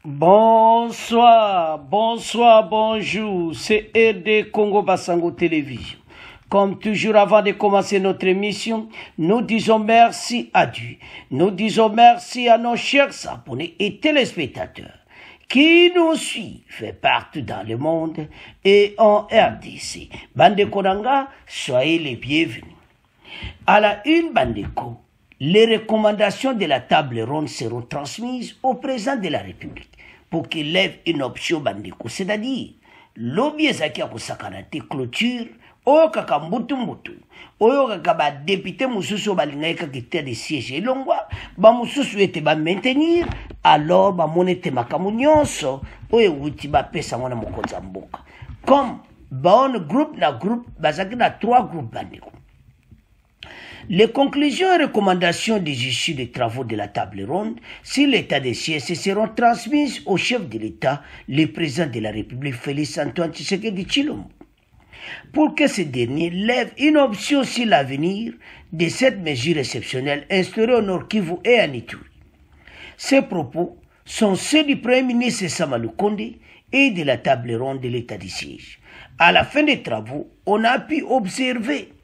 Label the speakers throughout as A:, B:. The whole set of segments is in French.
A: Bonsoir, bonjour, c'est RD Congo Basango Télévision. Comme toujours, avant de commencer notre émission, nous disons merci à Dieu. Nous disons merci à nos chers abonnés et téléspectateurs qui nous suivent partout dans le monde et en RDC. Bandeko Nanga, soyez les bienvenus. À la une, Bandeko, les recommandations de la table ronde seront transmises au président de la République pour qu'il lève une option Bandeko, c'est-à-dire lobby ezaki ya kosakanate clôture oyo kaka mbutu oyo kaka ba député mususu balingai kaka te de siège elongwa ba mususu ete ba maintenir alors ba monete makamu nyonso oyo wuti ba pesa ngona mokonza mboka comme bon groupe na groupe bazaki na 3 groupes Bandeko. Les conclusions et recommandations des issues des travaux de la table ronde sur l'état des sièges seront transmises au chef de l'État, le président de la République Félix Antoine Tshisekedi Tshilombo, pour que ce dernier lève une option sur l'avenir de cette mesure exceptionnelle instaurée au Nord Kivu et à Ituri. Ces propos sont ceux du Premier ministre Sama Lukonde et de la table ronde de l'état des sièges. À la fin des travaux, on a pu observer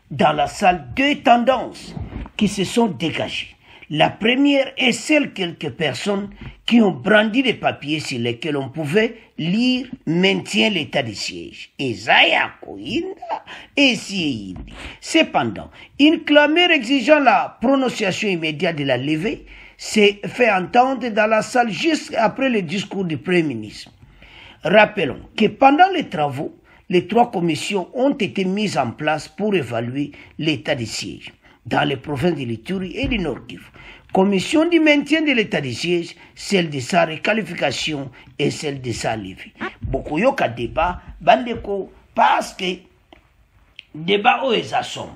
A: dans la salle 2 tendances qui se sont dégagées. La première est celle de quelques personnes qui ont brandi des papiers sur lesquels on pouvait lire « Maintien l'état de siège ». Cependant, une clameur exigeant la prononciation immédiate de la levée s'est fait entendre dans la salle juste après le discours du Premier ministre. Rappelons que pendant les travaux, les 3 commissions ont été mises en place pour évaluer l'état de siège dans les provinces de l'Ituri et du Nord Kivu. Commission du maintien de l'état de siège, celle de sa requalification et celle de sa levée. Beaucoup yoka débat, bandeko, parce que débat o ezasom.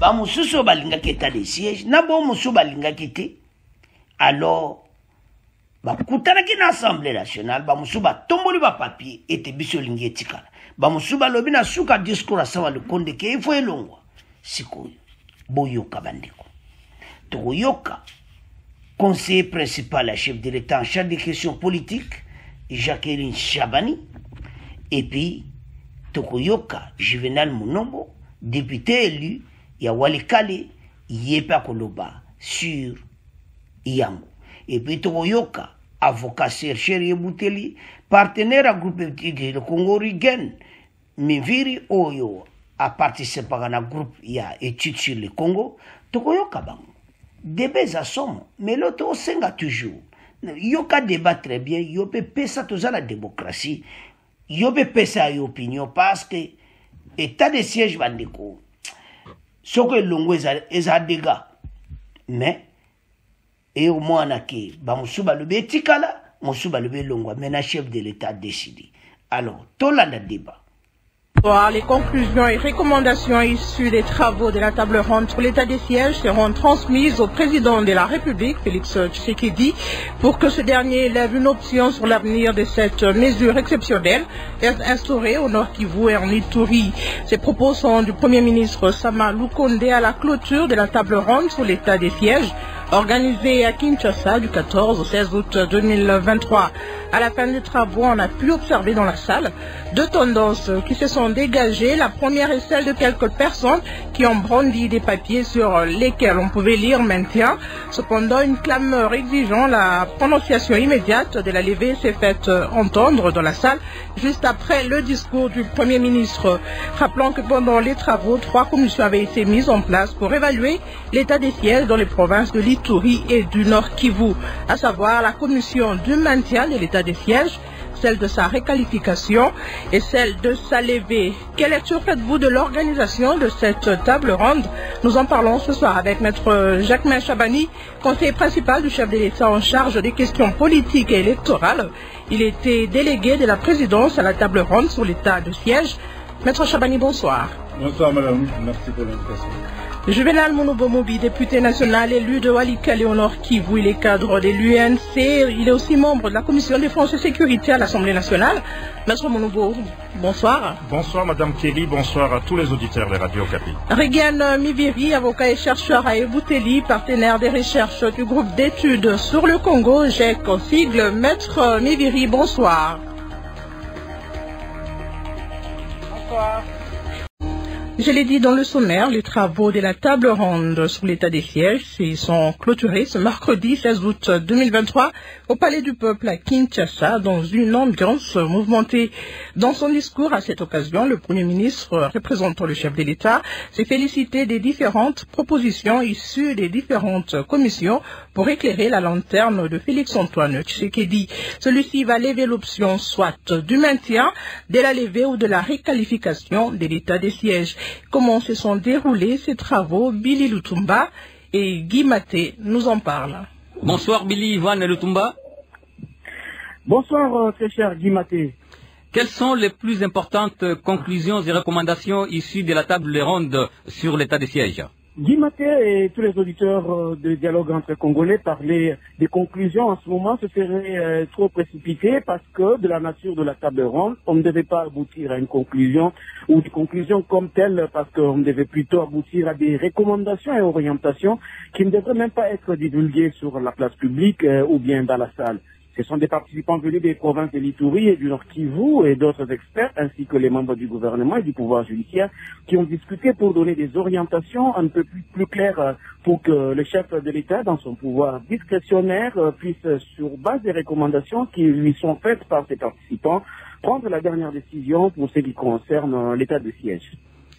A: Ba mususu balinga l'état de siège, na bo mususu balinga kite. Alors bakutanaki na Assemblée nationale bamusu batomboli ba papier ete biso lingi etikala bamusu balobi na suka discours Sama Lukonde ke ifo elongwa sikoyo boyoka bandeko toyoka conseiller principal la chef de l'État en charge des questions politiques Jacqueline Chabani et puis toyoka Juvenal Munombo député élu ya Walikale yepa koloba sur Yango. Et puis Togoyoka, avocat chercheur Yebouteli, partenaire à groupe de Congo Rigen, Miviri Oyo, a participé à un groupe il y a études sur le Congo, Togoyoka Bango. Débat à somme, mais l'autre au senga toujours. Yoka débat très bien, yope pesa toza la démocratie, yope pesa y opinion parce que état de siège bandeko, ce que l'ongo est à dégâts, mais et au moins que bamusuba le betikala musuba le belongwa mena chef de l'État décidé. Alors tout là le débat.
B: Les conclusions et recommandations issues des travaux de la table ronde sur l'état des sièges seront transmises au président de la République, Félix Tshisekedi, pour que ce dernier lève une option sur l'avenir de cette mesure exceptionnelle instaurée au Nord Kivu et en Ituri. Ces propos sont du Premier ministre Sama Lukonde à la clôture de la table ronde sur l'état des sièges organisée à Kinshasa du 14 au 16 août 2023. À la fin des travaux, on a pu observer dans la salle 2 tendances qui se sont dégagées. La première est celle de quelques personnes qui ont brandi des papiers sur lesquels on pouvait lire maintien. Cependant, une clameur exigeant la prononciation immédiate de la levée s'est faite entendre dans la salle juste après le discours du Premier ministre. Rappelons que pendant les travaux, 3 commissions avaient été mises en place pour évaluer l'état des sièges dans les provinces de l'Ituri et du Nord Kivu, à savoir la commission du maintien de l'état des sièges, celle de sa requalification et celle de sa levée. Quelle lecture faites-vous de l'organisation de cette table ronde? Nous en parlons ce soir avec Maître Jacquemin Chabani, conseiller principal du chef de l'État en charge des questions politiques et électorales. Il était délégué de la présidence à la table ronde sur l'état de siège. Maître Chabani, bonsoir.
C: Bonsoir madame, merci pour l'invitation.
B: Juvenal Monobomobi, député national élu de Walikale au Nord Kivu, il est cadre de l'UNC. Il est aussi membre de la commission défense et sécurité à l'Assemblée nationale. Maître Monobo, bonsoir.
C: Bonsoir Madame Kelly, bonsoir à tous les auditeurs de Radio Okapi.
B: Regan Miviri, avocat et chercheur à Ebouteli, partenaire des recherches du groupe d'études sur le Congo, GEC, sigle. Maître Miviri, bonsoir. Bonsoir. Je l'ai dit dans le sommaire, les travaux de la table ronde sur l'état des sièges sont clôturés ce mercredi 16 août 2023 au Palais du Peuple à Kinshasa dans une ambiance mouvementée. Dans son discours à cette occasion, le Premier ministre représentant le chef de l'État s'est félicité des différentes propositions issues des différentes commissions pour éclairer la lanterne de Félix-Antoine Tshisekedi. Celui-ci va lever l'option soit du maintien, de la levée ou de la réqualification de l'état des sièges. Comment se sont déroulés ces travaux? Billy Lutumba et Guy Maté nous en parlent.
D: Bonsoir Billy, Ivan et Lutumba.
E: Bonsoir très cher Guy Maté.
D: Quelles sont les plus importantes conclusions et recommandations issues de la table ronde sur l'état des sièges?
E: Guy Maté et tous les auditeurs de dialogue entre Congolais parler des conclusions en ce moment, ce serait trop précipité parce que de la nature de la table ronde, on ne devait pas aboutir à une conclusion ou des conclusions comme telles parce qu'on devait plutôt aboutir à des recommandations et orientations qui ne devraient même pas être divulguées sur la place publique ou bien dans la salle. Ce sont des participants venus des provinces de l'Ituri et du Nord Kivu et d'autres experts, ainsi que les membres du gouvernement et du pouvoir judiciaire, qui ont discuté pour donner des orientations un peu plus claires pour que le chef de l'État, dans son pouvoir discrétionnaire, puisse, sur base des recommandations qui lui sont faites par ses participants, prendre la dernière décision pour ce qui concerne l'état de siège.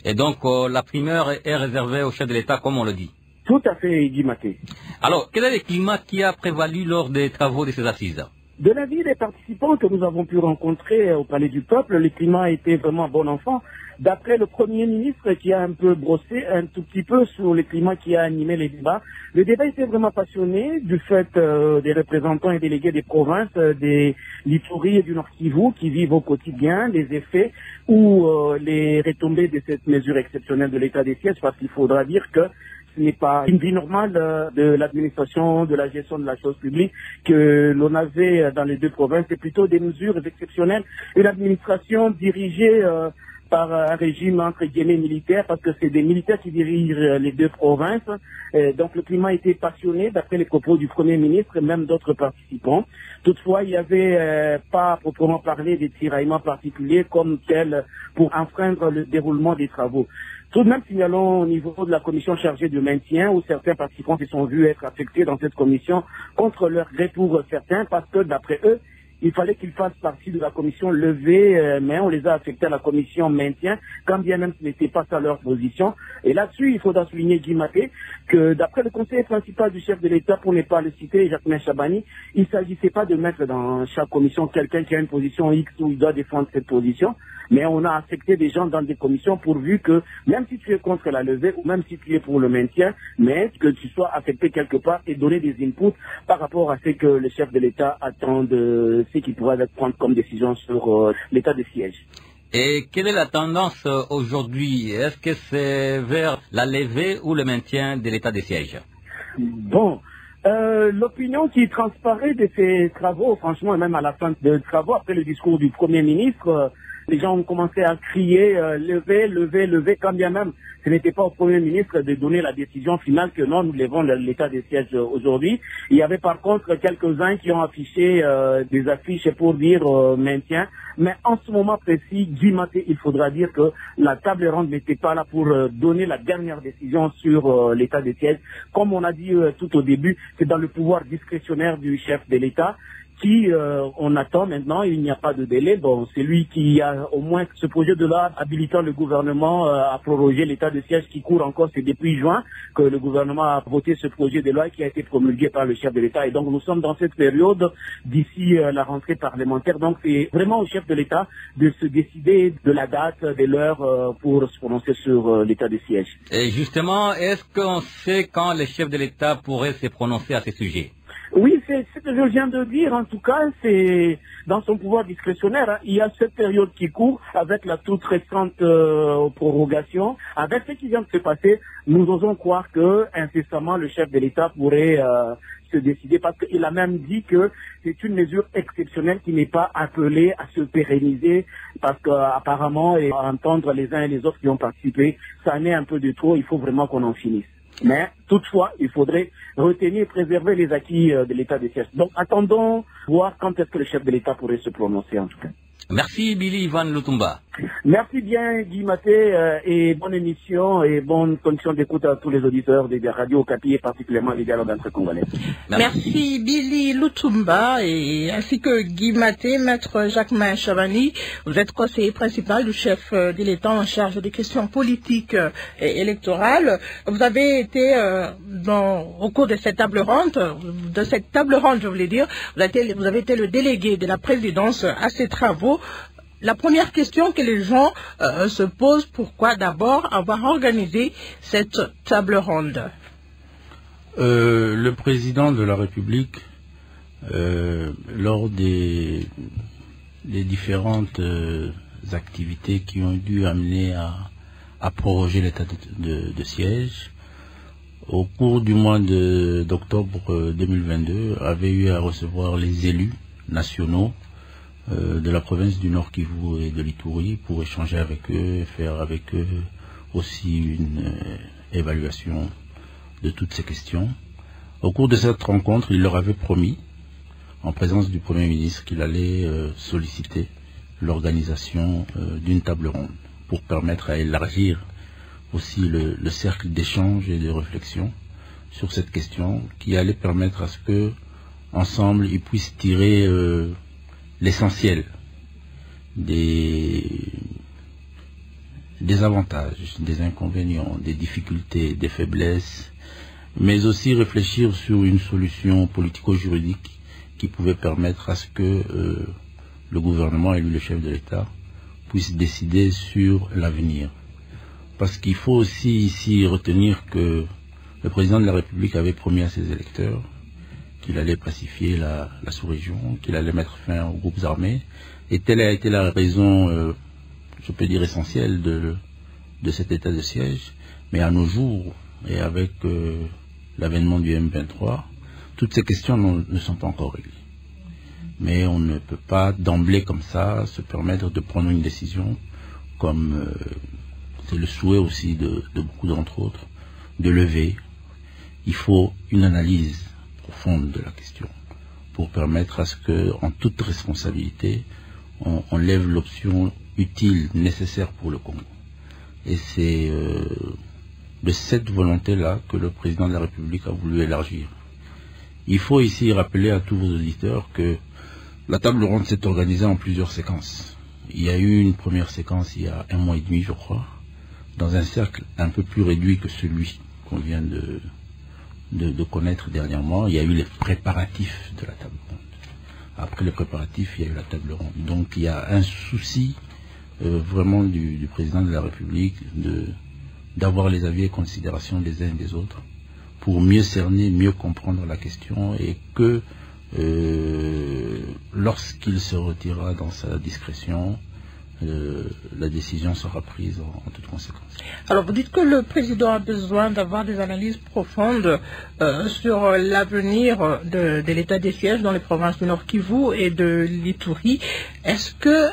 D: Et donc, la primeur est réservée au chef de l'État, comme on le dit.
E: Tout à fait, Guy Maté.
D: Alors, quel est le climat qui a prévalu lors des travaux de ces assises?
E: De l'avis des participants que nous avons pu rencontrer au Palais du Peuple, le climat était vraiment bon enfant. D'après le Premier ministre qui a un peu brossé un tout petit peu sur le climat qui a animé les débats, le débat était vraiment passionné du fait des représentants et délégués des provinces, des l'Ituri et du Nord Kivu qui vivent au quotidien les effets ou les retombées de cette mesure exceptionnelle de l'état des sièges, parce qu'il faudra dire que ce n'est pas une vie normale de l'administration, de la gestion de la chose publique que l'on avait dans les deux provinces. C'est plutôt des mesures exceptionnelles. Une administration dirigée par un régime entre guillemets militaire, parce que c'est des militaires qui dirigent les deux provinces. Donc le climat était passionné d'après les propos du Premier ministre et même d'autres participants. Toutefois, il n'y avait pas proprement parlé des tiraillements particuliers comme tels pour enfreindre le déroulement des travaux. Tout de même, signalons au niveau de la commission chargée du maintien, où certains participants se sont vus être affectés dans cette commission contre leur gré pour certains, parce que d'après eux, il fallait qu'ils fassent partie de la commission levée, mais on les a affectés à la commission maintien, quand bien même ce n'était pas ça leur position. Et là-dessus, il faudra souligner, Guy Maté, que d'après le conseiller principal du chef de l'État, pour ne pas le citer, Jacquemin Chabani, il ne s'agissait pas de mettre dans chaque commission quelqu'un qui a une position X où il doit défendre cette position, mais on a affecté des gens dans des commissions pourvu que, même si tu es contre la levée ou même si tu es pour le maintien, mais que tu sois affecté quelque part et donner des inputs par rapport à ce que le chef de l'État attend de ce qui pourrait prendre comme décision sur l'état de siège.
D: Et quelle est la tendance aujourd'hui? Est-ce que c'est vers la levée ou le maintien de l'état de siège?
E: Bon, l'opinion qui transparaît de ces travaux, franchement, même à la fin des travaux, après le discours du Premier ministre, les gens ont commencé à crier levez, levez, levez, quand bien même ce n'était pas au Premier ministre de donner la décision finale que non, nous levons l'état des sièges aujourd'hui. Il y avait par contre quelques-uns qui ont affiché des affiches pour dire maintien, mais en ce moment précis, Guy Maté, il faudra dire que la table ronde n'était pas là pour donner la dernière décision sur l'état des sièges. Comme on a dit tout au début, c'est dans le pouvoir discrétionnaire du chef de l'État qui on attend maintenant, il n'y a pas de délai. Bon, c'est lui qui a au moins ce projet de loi habilitant le gouvernement à proroger l'état de siège qui court encore, c'est depuis juin que le gouvernement a voté ce projet de loi qui a été promulgué par le chef de l'État. Et donc nous sommes dans cette période d'ici la rentrée parlementaire. Donc c'est vraiment au chef de l'État de se décider de la date, de l'heure pour se prononcer sur l'état de siège.
D: Et justement, est-ce qu'on sait quand le chef de l'État pourrait se prononcer à ce sujet?
E: Oui, c'est ce que je viens de dire, en tout cas, c'est dans son pouvoir discrétionnaire. Hein. Il y a cette période qui court avec la toute récente prorogation. Avec ce qui vient de se passer, nous osons croire que incessamment le chef de l'État pourrait se décider, parce qu'il a même dit que c'est une mesure exceptionnelle qui n'est pas appelée à se pérenniser, parce qu'apparemment, et à entendre les uns et les autres qui ont participé, ça en est un peu de trop, il faut vraiment qu'on en finisse. Mais toutefois, il faudrait retenir et préserver les acquis de l'état de siège. Donc attendons voir quand est-ce que le chef de l'État pourrait se prononcer en tout cas.
D: Merci Billy Van Lutumba.
E: Merci bien Guy Maté et bonne émission et bonne condition d'écoute à tous les auditeurs des radios Okapi et particulièrement les dialogues entre Congolais.
B: Merci Billy Lutumba et ainsi que Guy Maté, maître Jacquemain Chavani. Vous êtes conseiller principal du chef de l'État en charge des questions politiques et électorales. Vous avez été au cours de cette table ronde, je voulais dire, vous avez été le délégué de la présidence à ces travaux. La première question que les gens se posent, pourquoi d'abord avoir organisé cette table ronde?
F: Le président de la République, lors des différentes activités qui ont dû amener à proroger l'état de siège, au cours du mois d'octobre 2022, avait eu à recevoir les élus nationaux de la province du Nord Kivu et de l'Ituri pour échanger avec eux et faire avec eux aussi une évaluation de toutes ces questions. Au cours de cette rencontre, il leur avait promis, en présence du Premier ministre, qu'il allait solliciter l'organisation d'une table ronde pour permettre à élargir aussi le cercle d'échange et de réflexion sur cette question qui allait permettre à ce que, ensemble, ils puissent tirer l'essentiel des avantages, des inconvénients, des difficultés, des faiblesses, mais aussi réfléchir sur une solution politico-juridique qui pouvait permettre à ce que le gouvernement et le chef de l'État puissent décider sur l'avenir. Parce qu'il faut aussi ici retenir que le président de la République avait promis à ses électeurs qu'il allait pacifier la sous-région, qu'il allait mettre fin aux groupes armés. Et telle a été la raison, je peux dire essentielle, de cet état de siège. Mais à nos jours, et avec l'avènement du M23, toutes ces questions ne sont pas encore réglées. Mais on ne peut pas d'emblée comme ça se permettre de prendre une décision comme c'est le souhait aussi de beaucoup d'entre autres, de lever. Il faut une analyse profonde de la question pour permettre à ce que, en toute responsabilité, on lève l'option utile, nécessaire pour le Congo. Et c'est de cette volonté-là que le président de la République a voulu élargir. Il faut ici rappeler à tous vos auditeurs que la table ronde s'est organisée en plusieurs séquences. Il y a eu une première séquence il y a 1 mois et demi, je crois, dans un cercle un peu plus réduit que celui qu'on vient de connaître dernièrement. Il y a eu les préparatifs de la table ronde. Après les préparatifs, il y a eu la table ronde. Donc il y a un souci vraiment du président de la République d'avoir les avis et considérations des uns et des autres pour mieux cerner, mieux comprendre la question et que lorsqu'il se retirera dans sa discrétion, la décision sera prise en toute conséquence.
B: Alors vous dites que le président a besoin d'avoir des analyses profondes sur l'avenir de l'état des sièges dans les provinces du Nord Kivu et de l'Ituri. Est-ce que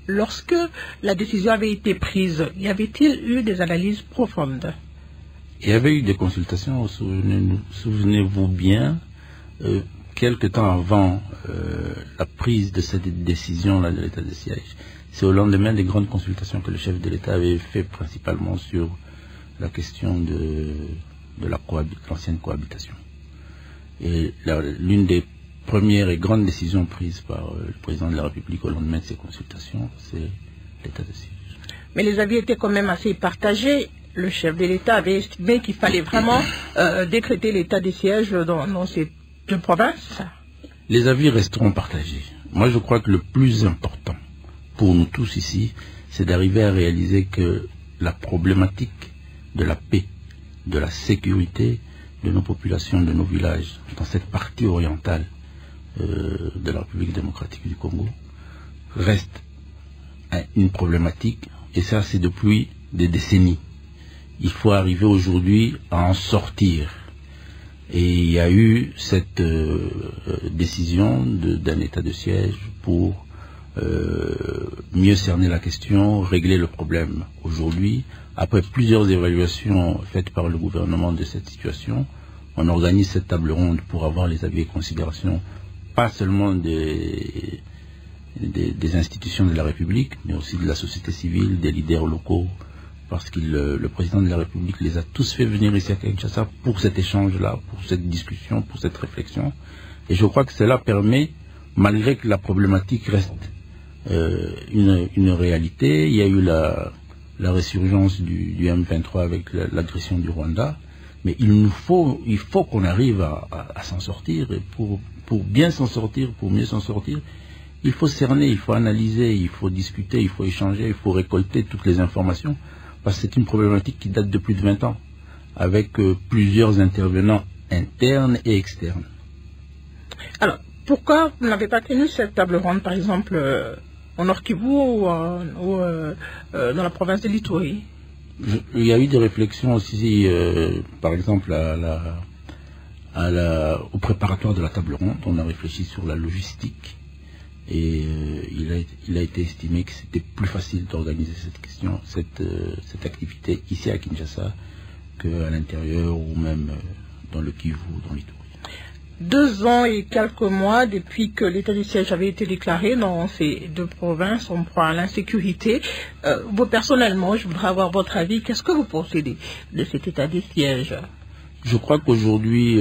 B: lorsque la décision avait été prise, y avait-il eu des analyses profondes?
F: Il y avait eu des consultations, souvenez-vous bien, quelque temps avant la prise de cette décision-là de l'état des sièges. C'est au lendemain des grandes consultations que le chef de l'État avait fait principalement sur la question de l'ancienne cohabitation. Et l'une des premières et grandes décisions prises par le président de la République au lendemain de ces consultations, c'est l'état de siège.
B: Mais les avis étaient quand même assez partagés. Le chef de l'État avait estimé qu'il fallait vraiment décréter l'état des sièges dans ces deux provinces.
F: Les avis resteront partagés. Moi, je crois que le plus important pour nous tous ici, c'est d'arriver à réaliser que la problématique de la paix, de la sécurité de nos populations, de nos villages, dans cette partie orientale de la République démocratique du Congo reste une problématique, et ça c'est depuis des décennies. Il faut arriver aujourd'hui à en sortir. Et il y a eu cette décision d'un état de siège pour mieux cerner la question, régler le problème. Aujourd'hui, après plusieurs évaluations faites par le gouvernement de cette situation, on organise cette table ronde pour avoir les avis et considérations, pas seulement des institutions de la République, mais aussi de la société civile, des leaders locaux, parce que le président de la République les a tous fait venir ici à Kinshasa pour cet échange-là, pour cette discussion, pour cette réflexion. Et je crois que cela permet, malgré que la problématique reste une réalité, il y a eu la résurgence du M23 avec l'agression du Rwanda, mais il faut qu'on arrive à s'en sortir, et pour bien s'en sortir, pour mieux s'en sortir, il faut cerner, il faut analyser, il faut discuter, il faut échanger, il faut récolter toutes les informations, parce que c'est une problématique qui date de plus de 20 ans, avec plusieurs intervenants internes et externes. Alors,
B: pourquoi vous n'avez pas tenu cette table ronde, par exemple, au Nord Kivu ou dans la province de l'Ituri?
F: Il y a eu des réflexions aussi, par exemple, au préparatoire de la table ronde. On a réfléchi sur la logistique. Et il a été estimé que c'était plus facile d'organiser cette activité ici à Kinshasa qu'à l'intérieur ou même dans le Kivu ou dans l'Ituri.
B: 2 ans et quelques mois depuis que l'état de siège avait été déclaré dans ces 2 provinces en proie à l'insécurité. Vous personnellement, je voudrais avoir votre avis. Qu'est-ce que vous pensez de cet état de siège?
F: Je crois qu'aujourd'hui,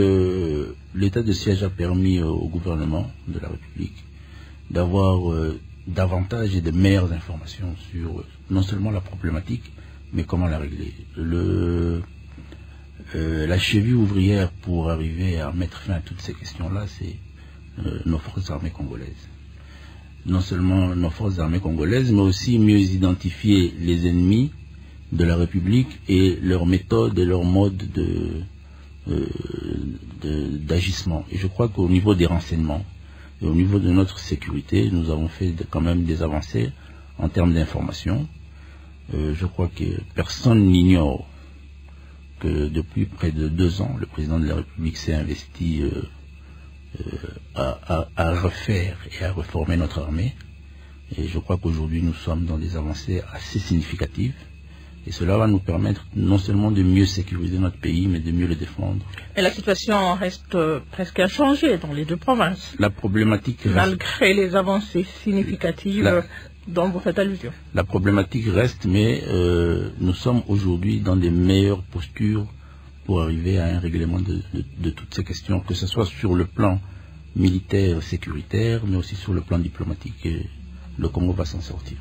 F: l'état de siège a permis au gouvernement de la République d'avoir davantage et de meilleures informations sur non seulement la problématique, mais comment la régler. La cheville ouvrière pour arriver à mettre fin à toutes ces questions-là, c'est nos forces armées congolaises. Non seulement nos forces armées congolaises, mais aussi mieux identifier les ennemis de la République et leurs méthodes et leurs modes d'agissement. Et je crois qu'au niveau des renseignements, et au niveau de notre sécurité, nous avons fait quand même des avancées en termes d'information. Je crois que personne n'ignore que depuis près de 2 ans, le président de la République s'est investi à refaire et à réformer notre armée. Et je crois qu'aujourd'hui, nous sommes dans des avancées assez significatives. Et cela va nous permettre non seulement de mieux sécuriser notre pays, mais de mieux le défendre.
B: Et la situation reste presque inchangée dans les 2 provinces.
F: La problématique reste...
B: Malgré les avancées significatives dont vous faites allusion.
F: La problématique reste, mais nous sommes aujourd'hui dans des meilleures postures pour arriver à un règlement de toutes ces questions, que ce soit sur le plan militaire, sécuritaire, mais aussi sur le plan diplomatique. Et le Congo va s'en sortir.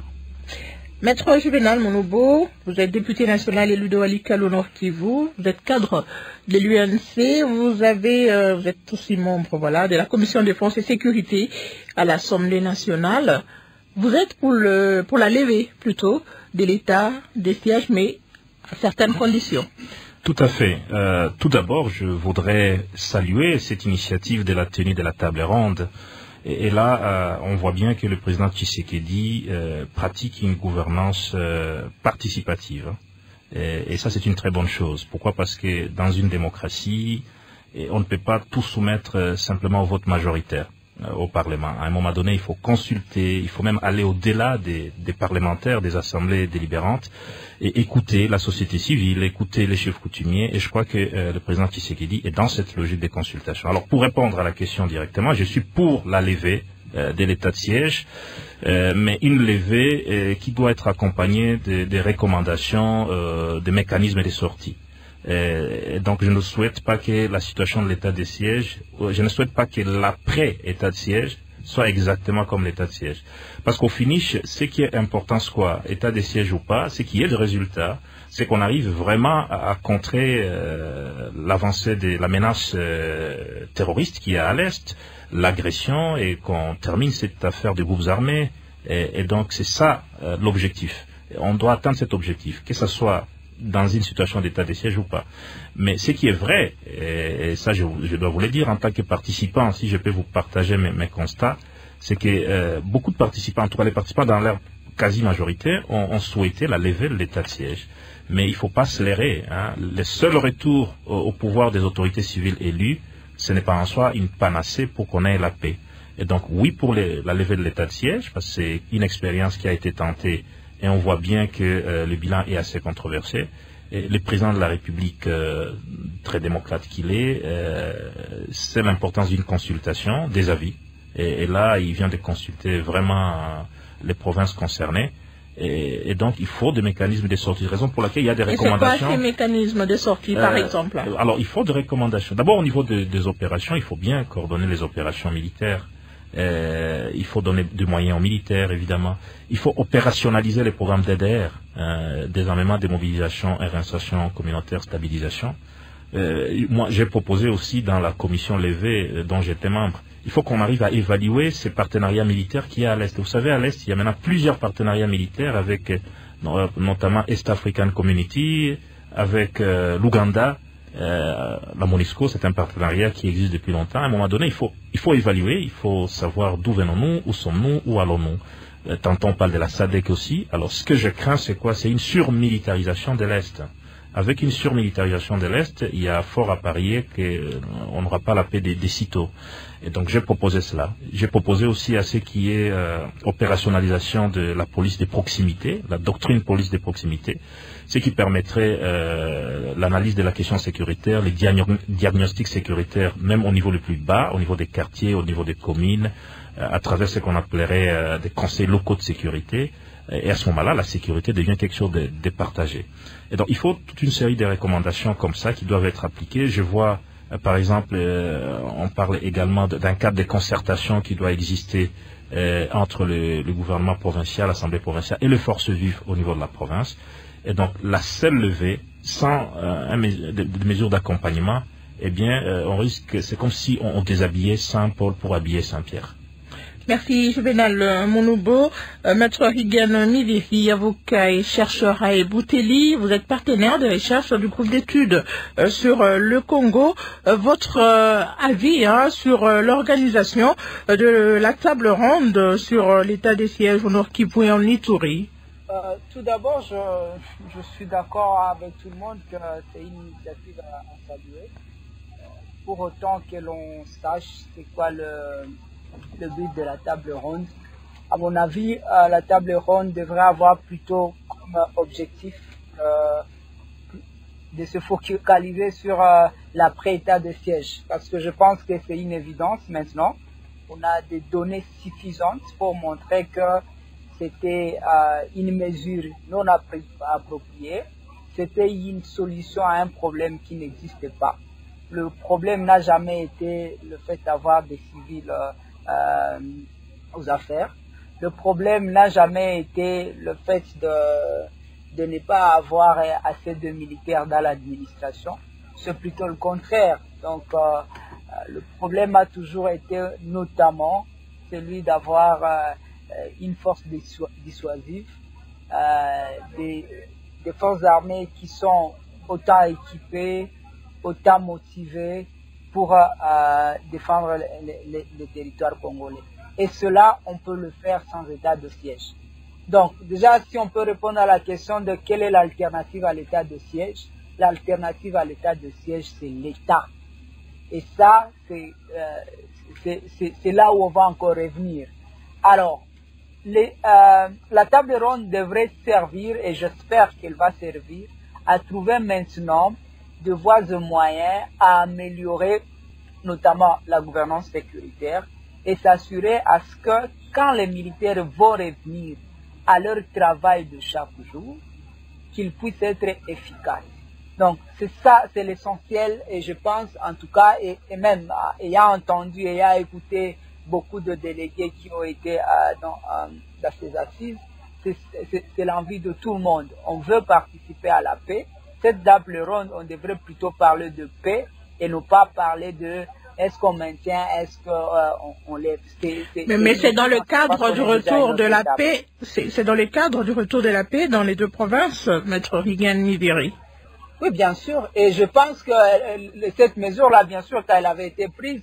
B: Maître Juvenal Monobo, vous êtes député national élu de Walikale au Nord Kivu, vous êtes cadre de l'UNC, vous êtes aussi membre de la Commission défense et sécurité à l'Assemblée nationale. Vous êtes pour la levée plutôt de l'état des sièges, mais à certaines conditions.
C: Tout à fait. Tout d'abord, je voudrais saluer cette initiative de la tenue de la table ronde. Et là, on voit bien que le président Tshisekedi pratique une gouvernance participative. Et ça, c'est une très bonne chose. Pourquoi? Parce que dans une démocratie, on ne peut pas tout soumettre simplement au vote majoritaire au Parlement. À un moment donné, il faut consulter, il faut même aller au-delà des parlementaires, des assemblées délibérantes, et écouter la société civile, écouter les chefs coutumiers. Et je crois que le président Tshisekedi est dans cette logique de consultation. Alors, pour répondre à la question directement, je suis pour la levée de l'état de siège, mais une levée qui doit être accompagnée des recommandations, des mécanismes de sortie. Donc je ne souhaite pas que la situation de l'état de siège, je ne souhaite pas que l'après-état de siège soit exactement comme l'état de siège. Parce qu'au finish, ce qui est important, c'est quoi? État de siège ou pas, c'est qu'il y ait des résultats, c'est qu'on arrive vraiment à contrer l'avancée de la menace terroriste qui est à l'Est, l'agression, et qu'on termine cette affaire de groupes armés. Et donc c'est ça l'objectif. On doit atteindre cet objectif, que ce soit dans une situation d'état de siège ou pas. Mais ce qui est vrai, et ça je dois vous le dire en tant que participant, si je peux vous partager mes constats, c'est que beaucoup de participants, en tout cas les participants dans leur quasi-majorité, ont souhaité la levée de l'état de siège. Mais il ne faut pas se leurrer. Le seul retour au pouvoir des autorités civiles élues, ce n'est pas en soi une panacée pour qu'on ait la paix. Et donc oui pour la levée de l'état de siège, parce que c'est une expérience qui a été tentée et on voit bien que le bilan est assez controversé. Et le président de la République, très démocrate qu'il est, c'est l'importance d'une consultation, des avis. Et là, il vient de consulter vraiment les provinces concernées. Et donc, il faut des mécanismes de sortie. Raison pour laquelle il y a des recommandations.
B: Et c'est quoi ces mécanismes de sortie, par exemple?
C: Alors, il faut des recommandations. D'abord, au niveau des opérations, il faut bien coordonner les opérations militaires. Il faut donner des moyens aux militaires, évidemment. Il faut opérationnaliser les programmes DDR, désarmement, démobilisation, réinsertion communautaire, stabilisation. Moi, j'ai proposé aussi dans la commission levée dont j'étais membre, il faut qu'on arrive à évaluer ces partenariats militaires qu'il y a à l'Est. Vous savez, à l'Est, il y a maintenant plusieurs partenariats militaires avec notamment East African Community, avec l'Ouganda, la MONUSCO, c'est un partenariat qui existe depuis longtemps. À un moment donné, il faut évaluer, il faut savoir d'où venons-nous, où sommes-nous, où allons-nous. Tantôt on parle de la SADC aussi. Alors ce que je crains, c'est quoi? C'est une surmilitarisation de l'Est. Avec une surmilitarisation de l'Est, il y a fort à parier qu'on n'aura pas la paix des sitôt. Et donc j'ai proposé cela. J'ai proposé aussi à ce qui est opérationnalisation de la police de proximité, la doctrine police de proximité, ce qui permettrait l'analyse de la question sécuritaire, les diagnostics sécuritaires, même au niveau le plus bas, au niveau des quartiers, au niveau des communes, à travers ce qu'on appellerait des conseils locaux de sécurité. Et à ce moment-là, la sécurité devient quelque chose de partagé. Et donc, il faut toute une série de recommandations comme ça qui doivent être appliquées. Je vois, par exemple, on parle également d'un cadre de concertation qui doit exister entre le gouvernement provincial, l'Assemblée provinciale et les forces vives au niveau de la province. Et donc, la seule levée, sans des mesures d'accompagnement, eh bien, on risque, c'est comme si on déshabillait Saint-Paul pour habiller Saint-Pierre.
B: Merci Juvenal Monoubo. Maître Higan Miviri, avocat et chercheur à Ebouteli, vous êtes partenaire de recherche du groupe d'études sur le Congo. Votre avis sur l'organisation de la table ronde sur l'état des sièges au Nord Kivu et en Ituri?
G: Tout d'abord, je suis d'accord avec tout le monde que c'est une initiative à saluer. Pour autant que l'on sache c'est quoi le but de la table ronde. À mon avis, la table ronde devrait avoir plutôt comme objectif de se focaliser sur l'après-état de siège. Parce que je pense que c'est une évidence maintenant. On a des données suffisantes pour montrer que c'était une mesure non appropriée. C'était une solution à un problème qui n'existait pas. Le problème n'a jamais été le fait d'avoir des civils aux affaires. Le problème n'a jamais été le fait de ne pas avoir assez de militaires dans l'administration. C'est plutôt le contraire. Donc, le problème a toujours été notamment celui d'avoir une force dissuasive, des forces armées qui sont autant équipées, autant motivées pour défendre les territoires congolais. Et cela, on peut le faire sans état de siège. Donc, déjà, si on peut répondre à la question de quelle est l'alternative à l'état de siège, l'alternative à l'état de siège, c'est l'État. Et ça, c'est là où on va encore revenir. Alors, la table ronde devrait servir, et j'espère qu'elle va servir, à trouver maintenant de voies et moyens à améliorer notamment la gouvernance sécuritaire et s'assurer à ce que quand les militaires vont revenir à leur travail de chaque jour, qu'ils puissent être efficaces. Donc c'est ça, c'est l'essentiel et je pense en tout cas, et même ayant entendu, ayant écouté beaucoup de délégués qui ont été dans ces assises, c'est l'envie de tout le monde. On veut participer à la paix. Cette table ronde, on devrait plutôt parler de paix et non pas parler de est-ce qu'on maintient, est-ce qu'on lève?
B: Mais c'est dans le cadre du retour de la paix, c'est dans le cadre du retour de la paix dans les deux provinces, Maître Regan Mibiri.
G: Oui, bien sûr. Et je pense que cette mesure-là, bien sûr, quand elle avait été prise,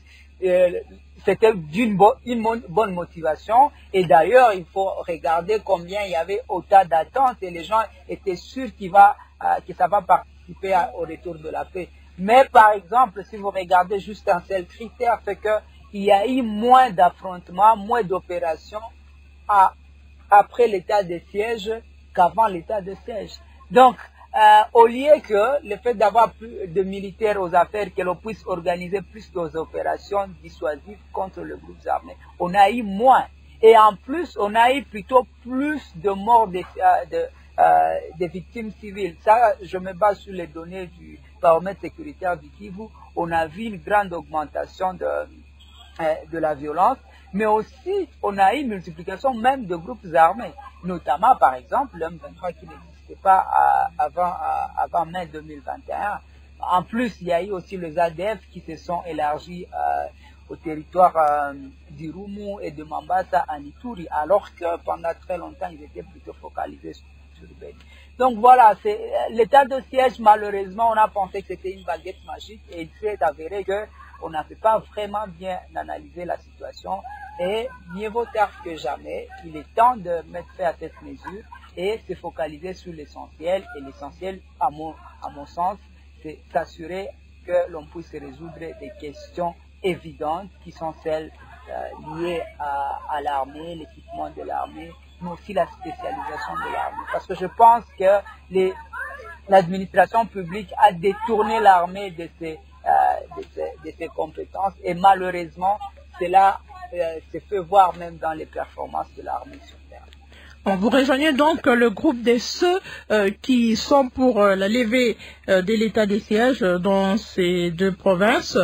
G: c'était d'une bonne motivation. Et d'ailleurs, il faut regarder combien il y avait autant d'attentes et les gens étaient sûrs que ça va participer au retour de la paix. Mais par exemple, si vous regardez juste un seul critère, c'est qu'il y a eu moins d'affrontements, moins d'opérations après l'état de siège qu'avant l'état de siège. Donc, au lieu que le fait d'avoir plus de militaires aux affaires, que l'on puisse organiser plus d'opérations dissuasives contre le groupe armé, on a eu moins. Et en plus, on a eu plutôt plus de morts des victimes civiles. Ça, je me base sur les données du baromètre sécuritaire du Kivu. On a vu une grande augmentation de la violence, mais aussi on a eu une multiplication même de groupes armés, notamment par exemple le M23 qui n'existait pas avant mai 2021. En plus, il y a eu aussi les ADF qui se sont élargis au territoire d'Irumu et de Mambasa à Ituri, alors que pendant très longtemps, ils étaient plutôt focalisés sur Beni. Donc voilà, l'état de siège, malheureusement, on a pensé que c'était une baguette magique et il s'est avéré qu'on n'avait pas vraiment bien analysé la situation et mieux vaut tard que jamais. Il est temps de mettre fin à cette mesure et se focaliser sur l'essentiel. Et l'essentiel, à mon sens, c'est s'assurer que l'on puisse résoudre des questions évidentes qui sont celles liées à l'armée, l'équipement de l'armée, mais aussi la spécialisation de l'armée. Parce que je pense que l'administration publique a détourné l'armée de ses compétences et malheureusement, cela se fait voir même dans les performances de l'armée sur terre.
B: Vous rejoignez donc le groupe des ceux qui sont pour la levée de l'état de siège dans ces deux provinces.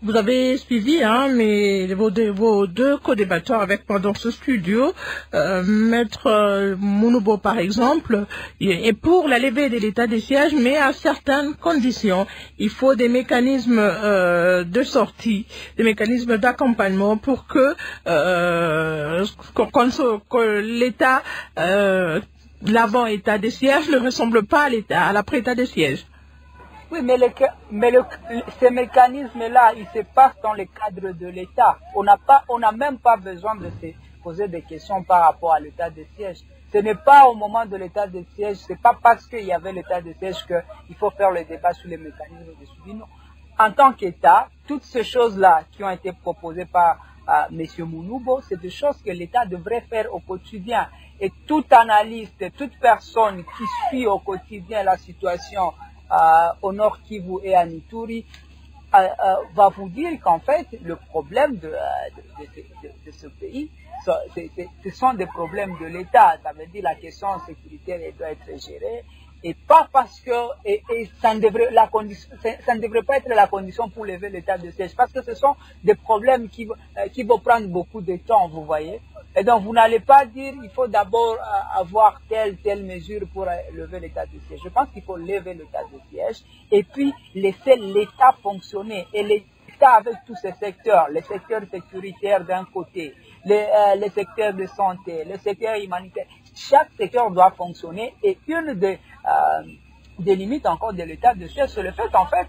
B: Vous avez suivi vos deux co-débatteurs avec moi dans ce studio. Maître Mounoubo, par exemple, est pour la levée de l'état de siège, mais à certaines conditions. Il faut des mécanismes de sortie, des mécanismes d'accompagnement pour que l'état, l'avant-état de siège ne ressemble pas à l'après-état de siège.
G: Oui, mais ces mécanismes-là, ils se passent dans le cadre de l'État. On n'a même pas besoin de se poser des questions par rapport à l'état de siège. Ce n'est pas au moment de l'état de siège, c'est pas parce qu'il y avait l'état de siège qu'il faut faire le débat sur les mécanismes de suivi. Non. En tant qu'État, toutes ces choses-là qui ont été proposées par M. Mounoubo, c'est des choses que l'État devrait faire au quotidien. Et tout analyste, toute personne qui suit au quotidien la situation au Nord Kivu et à Ituri, va vous dire qu'en fait, le problème de ce pays, ce sont des problèmes de l'État. Ça veut dire la question sécuritaire elle doit être gérée. Et pas parce que ça ne devrait pas être la condition pour lever l'état de siège, parce que ce sont des problèmes qui vont prendre beaucoup de temps, vous voyez. Et donc vous n'allez pas dire il faut d'abord avoir telle mesure pour lever l'état de siège. Je pense qu'il faut lever l'état de siège et puis laisser l'État fonctionner. Et l'État avec tous ces secteurs, les secteurs sécuritaires d'un côté, les secteurs de santé, les secteurs humanitaires, chaque secteur doit fonctionner. Et une des limites encore de l'état de siège, c'est le fait en fait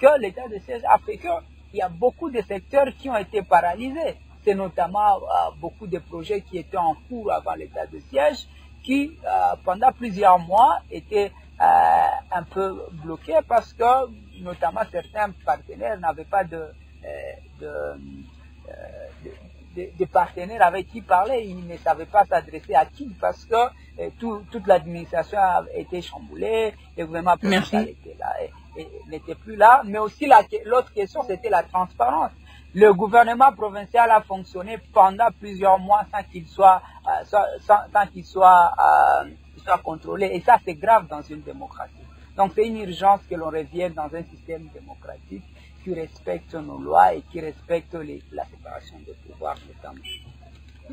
G: que l'état de siège a fait qu'il y a beaucoup de secteurs qui ont été paralysés. C'est notamment beaucoup de projets qui étaient en cours avant l'état de siège, qui pendant plusieurs mois étaient un peu bloqués parce que notamment certains partenaires n'avaient pas de partenaires avec qui parler, ils ne savaient pas s'adresser à qui parce que toute l'administration a été chamboulée, le gouvernement provincial était là et n'était plus là, mais aussi l'autre question c'était la transparence. Le gouvernement provincial a fonctionné pendant plusieurs mois sans qu'il soit contrôlé et ça c'est grave dans une démocratie. Donc c'est une urgence que l'on revienne dans un système démocratique qui respecte nos lois et qui respecte la séparation des pouvoirs notamment.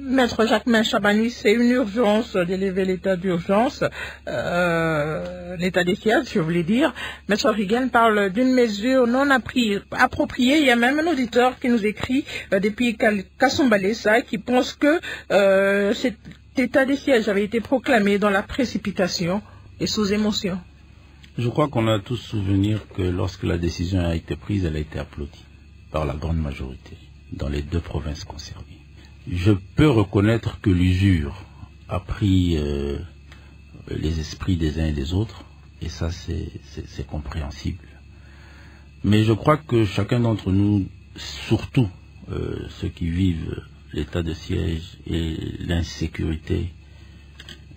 B: Maître Jacquemain Chabani, c'est une urgence d'élever l'état d'urgence, l'état des sièges, je voulais dire. Maître Rigen parle d'une mesure non appropriée. Il y a même un auditeur qui nous écrit depuis Kasumbalesa qui pense que cet état des sièges avait été proclamé dans la précipitation et sous émotion.
F: Je crois qu'on a tous souvenir que lorsque la décision a été prise, elle a été applaudie par la grande majorité dans les 2 provinces concernées. Je peux reconnaître que l'usure a pris les esprits des uns et des autres, et ça c'est compréhensible. Mais je crois que chacun d'entre nous, surtout ceux qui vivent l'état de siège et l'insécurité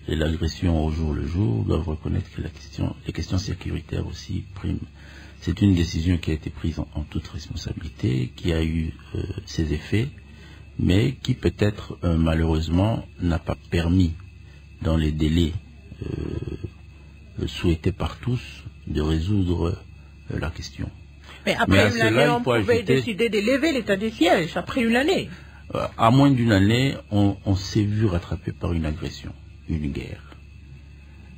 F: et l'agression au jour le jour, doivent reconnaître que les questions sécuritaires aussi priment. C'est une décision qui a été prise en toute responsabilité, qui a eu ses effets, mais qui peut-être malheureusement n'a pas permis, dans les délais souhaités par tous, de résoudre la question.
B: Mais après une année, on pouvait décider d'élever l'état des sièges, après une année.
F: À moins d'une année, on s'est vu rattrapé par une agression, une guerre.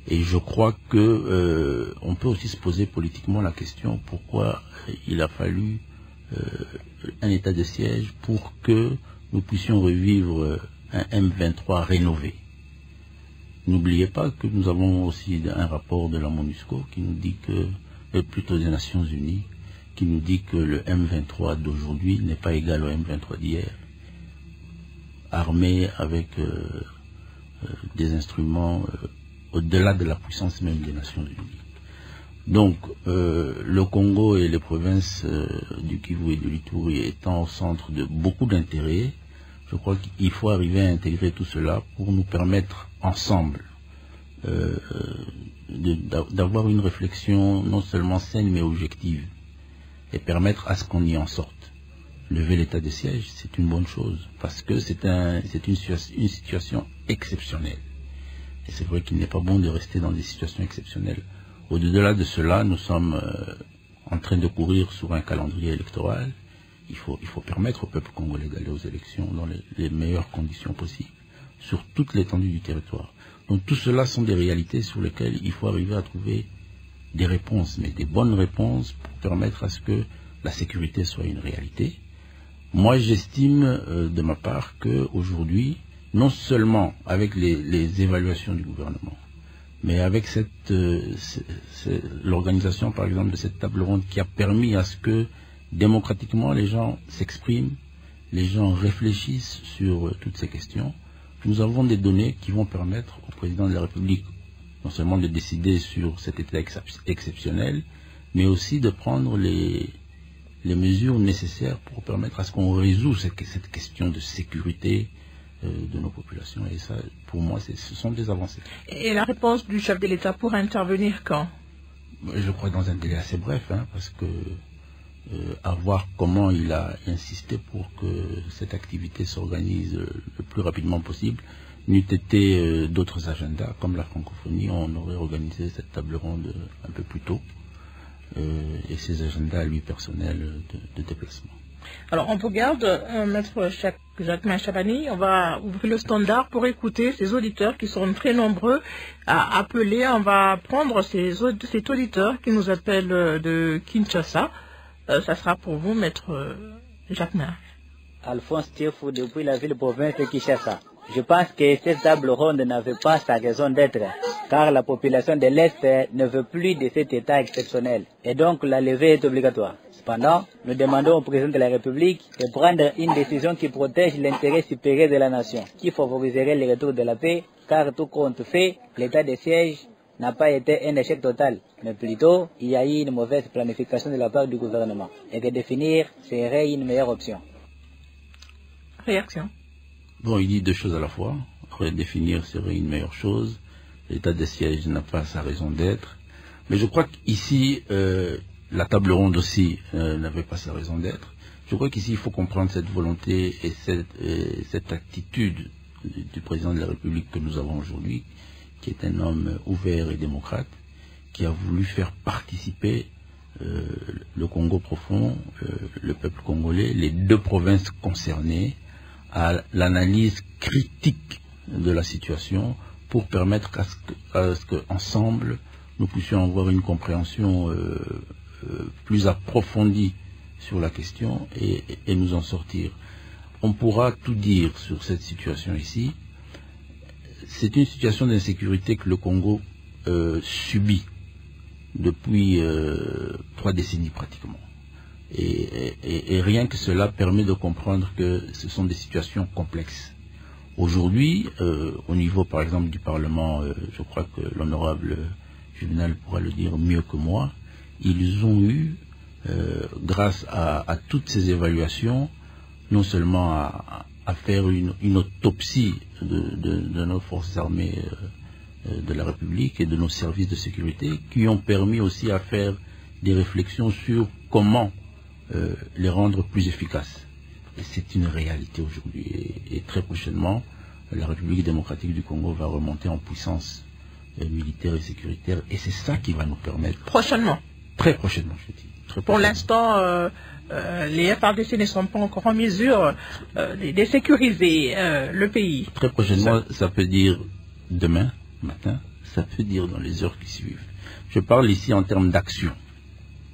F: Et je crois que on peut aussi se poser politiquement la question pourquoi il a fallu un état de siège pour que nous puissions revivre un M23 rénové. N'oubliez pas que nous avons aussi un rapport de la MONUSCO qui nous dit que, plutôt des Nations Unies, qui nous dit que le M23 d'aujourd'hui n'est pas égal au M23 d'hier, armé avec des instruments au-delà de la puissance même des Nations Unies. Donc, le Congo et les provinces du Kivu et de l'Ituri étant au centre de beaucoup d'intérêts, je crois qu'il faut arriver à intégrer tout cela pour nous permettre ensemble d'avoir une réflexion non seulement saine mais objective et permettre à ce qu'on y en sorte. Lever l'état de siège, c'est une bonne chose parce que c'est une situation exceptionnelle. Et c'est vrai qu'il n'est pas bon de rester dans des situations exceptionnelles. Au-delà de cela, nous sommes en train de courir sur un calendrier électoral. Il faut permettre au peuple congolais d'aller aux élections dans les meilleures conditions possibles, sur toute l'étendue du territoire. Donc tout cela sont des réalités sur lesquelles il faut arriver à trouver des réponses, mais des bonnes réponses pour permettre à ce que la sécurité soit une réalité. Moi, j'estime de ma part qu'aujourd'hui, non seulement avec les évaluations du gouvernement, mais avec l'organisation, par exemple, de cette table ronde qui a permis à ce que, démocratiquement, les gens s'expriment, les gens réfléchissent sur toutes ces questions. Nous avons des données qui vont permettre au président de la République non seulement de décider sur cet état exceptionnel, mais aussi de prendre les mesures nécessaires pour permettre à ce qu'on résout cette question de sécurité de nos populations. Et ça, pour moi, ce sont des avancées.
B: Et la réponse du chef de l'État pour intervenir quand?
F: Je crois dans un délai assez bref, parce que à voir comment il a insisté pour que cette activité s'organise le plus rapidement possible. N'eût été d'autres agendas, comme la francophonie, on aurait organisé cette table ronde un peu plus tôt, et ses agendas, lui, personnels de déplacement.
B: Alors, on vous garde, Maître Jacquemain Chabani, on va ouvrir le standard pour écouter ces auditeurs qui sont très nombreux à appeler. On va prendre cet auditeur qui nous appelle de Kinshasa. Ça sera pour vous, Maître Jacquemain.
H: Alphonse Tiefou, depuis la ville-province de Kinshasa. Je pense que cette table ronde n'avait pas sa raison d'être, car la population de l'Est ne veut plus de cet état exceptionnel, et donc la levée est obligatoire. Cependant, nous demandons au président de la République de prendre une décision qui protège l'intérêt supérieur de la nation, qui favoriserait le retour de la paix, car tout compte fait, l'état de siège n'a pas été un échec total, mais plutôt il y a eu une mauvaise planification de la part du gouvernement, et que définir serait une meilleure option.
B: Réaction.
F: Bon, il dit deux choses à la fois. Redéfinir serait une meilleure chose. L'état de siège n'a pas sa raison d'être. Mais je crois qu'ici, la table ronde aussi n'avait pas sa raison d'être. Je crois qu'ici, il faut comprendre cette volonté et cette attitude du président de la République que nous avons aujourd'hui, qui est un homme ouvert et démocrate, qui a voulu faire participer le Congo profond, le peuple congolais, les deux provinces concernées, à l'analyse critique de la situation pour permettre à ce qu'ensemble, nous puissions avoir une compréhension plus approfondie sur la question et nous en sortir. On pourra tout dire sur cette situation ici. C'est une situation d'insécurité que le Congo subit depuis 3 décennies pratiquement. Et rien que cela permet de comprendre que ce sont des situations complexes. Aujourd'hui, au niveau par exemple du Parlement, je crois que l'honorable Juvenal pourra le dire mieux que moi, ils ont eu, grâce à toutes ces évaluations, non seulement à faire une autopsie de nos forces armées de la République et de nos services de sécurité, qui ont permis aussi à faire des réflexions sur comment les rendre plus efficaces. Et c'est une réalité aujourd'hui. Et très prochainement, la République démocratique du Congo va remonter en puissance militaire et sécuritaire. Et c'est ça qui va nous permettre...
B: Prochainement.
F: Très prochainement, je dis. Très
B: Pour
F: prochainement.
B: l'instant, les FARDC ne sont pas encore en mesure de sécuriser le pays.
F: Très prochainement, ça peut dire demain matin, ça peut dire dans les heures qui suivent. Je parle ici en termes d'action,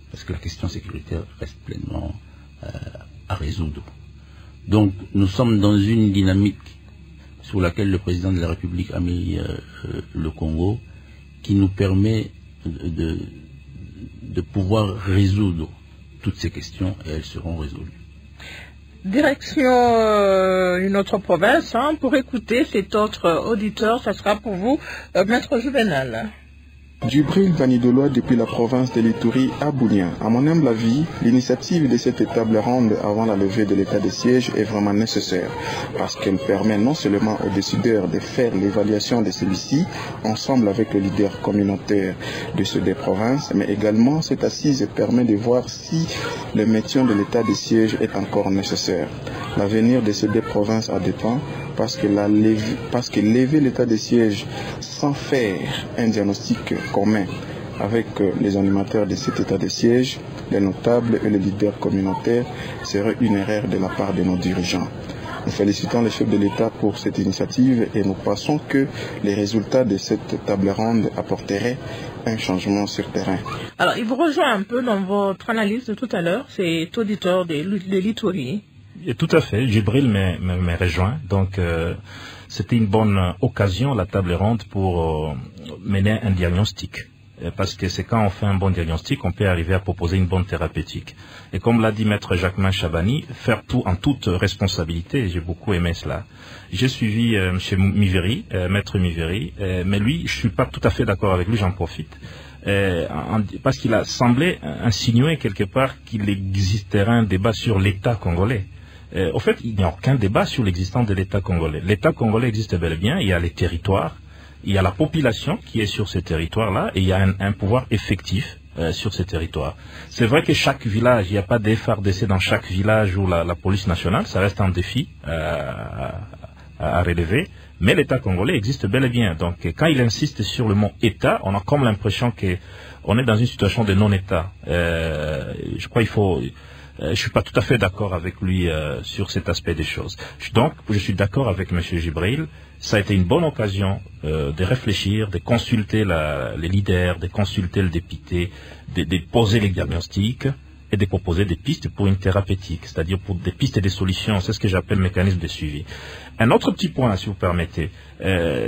F: parce que la question sécuritaire reste pleinement à résoudre. Donc, nous sommes dans une dynamique sur laquelle le président de la République a mis le Congo, qui nous permet de pouvoir résoudre toutes ces questions, et elles seront résolues.
B: Direction une autre province, pour écouter cet autre auditeur, ça sera pour vous, Maître Juvenal.
I: Djibril Vanidoloa depuis la province de l'Ituri à Bunia. À mon humble avis, l'initiative de cette table ronde avant la levée de l'état de siège est vraiment nécessaire parce qu'elle permet non seulement aux décideurs de faire l'évaluation de celui-ci ensemble avec les leaders communautaires de ces deux provinces, mais également cette assise permet de voir si le maintien de l'état de siège est encore nécessaire. L'avenir de ces deux provinces a dépend parce que lever l'état de siège sans faire un diagnostic commun avec les animateurs de cet état de siège, les notables et les leaders communautaires serait une erreur de la part de nos dirigeants. Nous félicitons le chef de l'État pour cette initiative et nous pensons que les résultats de cette table ronde apporteraient un changement sur terrain.
B: Alors, il vous rejoint un peu dans votre analyse de tout à l'heure, c'est auditeur de l'Ituri.
C: Tout à fait, Djibril me rejoint. Donc, c'était une bonne occasion, la table ronde, pour mener un diagnostic. Parce que c'est quand on fait un bon diagnostic, on peut arriver à proposer une bonne thérapeutique. Et comme l'a dit Maître Jacquemin Chabani, faire tout en toute responsabilité, j'ai beaucoup aimé cela. J'ai suivi M. Miveri, Maître Miveri, mais lui, je suis pas tout à fait d'accord avec lui, j'en profite. Parce qu'il a semblé insinuer quelque part qu'il existerait un débat sur l'État congolais. Au fait, il n'y a aucun débat sur l'existence de l'État congolais. L'État congolais existe bel et bien, il y a les territoires, il y a la population qui est sur ces territoires-là, et il y a un pouvoir effectif sur ces territoires. C'est vrai que chaque village, il n'y a pas des FARDC dans chaque village ou la police nationale, ça reste un défi à relever, mais l'État congolais existe bel et bien. Donc quand il insiste sur le mot État, on a comme l'impression qu'on est dans une situation de non-État. Je crois qu'il faut... je suis pas tout à fait d'accord avec lui sur cet aspect des choses. Donc, je suis d'accord avec M. Djibril. Ça a été une bonne occasion de réfléchir, de consulter les leaders, de consulter le député, de poser les diagnostics et de proposer des pistes pour une thérapeutique, c'est-à-dire pour des pistes et des solutions. C'est ce que j'appelle le mécanisme de suivi. Un autre petit point, si vous permettez,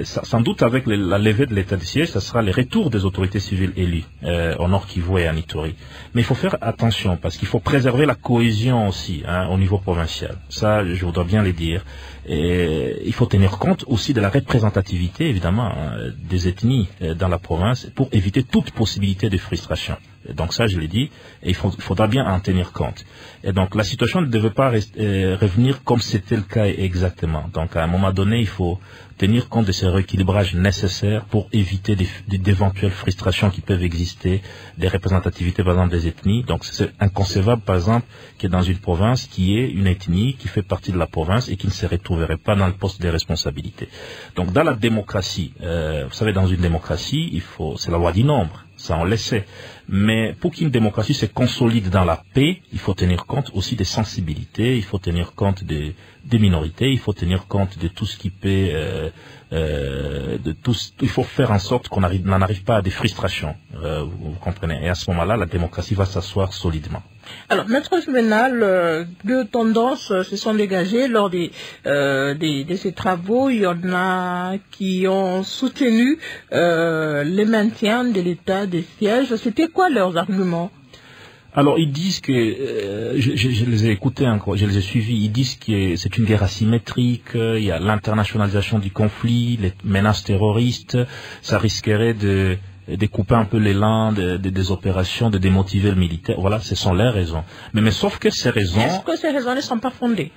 C: sans doute avec la levée de l'état de siège, ça sera le retour des autorités civiles élues au Nord Kivu et en Ituri. Mais il faut faire attention parce qu'il faut préserver la cohésion aussi au niveau provincial. Ça, je voudrais bien le dire. Et il faut tenir compte aussi de la représentativité, évidemment, des ethnies dans la province pour éviter toute possibilité de frustration. Et donc ça, je l'ai dit, et il faudra bien en tenir compte. Et donc la situation ne devait pas revenir comme c'était le cas exactement. Donc à un moment donné, il faut tenir compte de ces rééquilibrages nécessaires pour éviter d'éventuelles frustrations qui peuvent exister, des représentativités par exemple des ethnies. Donc c'est inconcevable par exemple qu'il y ait dans une province qui est une ethnie qui fait partie de la province et qui ne se retrouverait pas dans le poste des responsabilités. Donc dans la démocratie, vous savez, dans une démocratie, c'est la loi du nombre. Ça, on le sait. Mais pour qu'une démocratie se consolide dans la paix, il faut tenir compte aussi des sensibilités, il faut tenir compte de des minorités, il faut tenir compte de tout ce qui peut, il faut faire en sorte qu'on n'en arrive pas à des frustrations, vous comprenez. Et à ce moment-là, la démocratie va s'asseoir solidement.
B: Alors, Maître Juvenal, deux tendances se sont dégagées lors de ces travaux. Il y en a qui ont soutenu le maintien de l'état de siège. C'était quoi leurs arguments?
C: Alors, ils disent que, je les ai écoutés encore, je les ai suivis, ils disent que c'est une guerre asymétrique, il y a l'internationalisation du conflit, les menaces terroristes, ça risquerait de couper un peu l'élan des opérations, de démotiver le militaire. Voilà, ce sont les raisons. Mais sauf que ces raisons...
B: Est-ce que ces raisons ne sont pas fondées?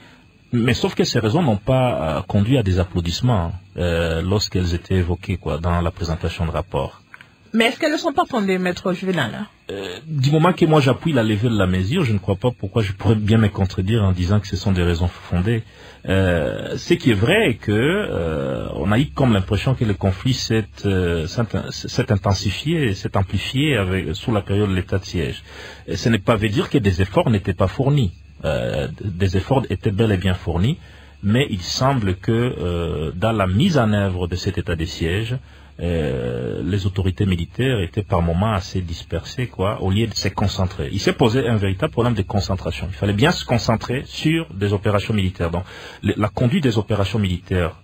C: Mais sauf que ces raisons n'ont pas conduit à des applaudissements lorsqu'elles étaient évoquées dans la présentation de rapport.
B: Mais est-ce qu'elles ne sont pas fondées, Maître Juvenal?
C: Du moment que moi j'appuie la levée de la mesure, je ne crois pas pourquoi je pourrais bien me contredire en disant que ce sont des raisons fondées. Ce qui est vrai est que on a eu comme l'impression que le conflit s'est intensifié, s'est amplifié sous la période de l'état de siège. Et ce n'est pas veut dire que des efforts n'étaient pas fournis. Des efforts étaient bel et bien fournis, mais il semble que dans la mise en œuvre de cet état de siège, les autorités militaires étaient par moments assez dispersées, au lieu de se concentrer. Il s'est posé un véritable problème de concentration. Il fallait bien se concentrer sur des opérations militaires. Donc, la conduite des opérations militaires,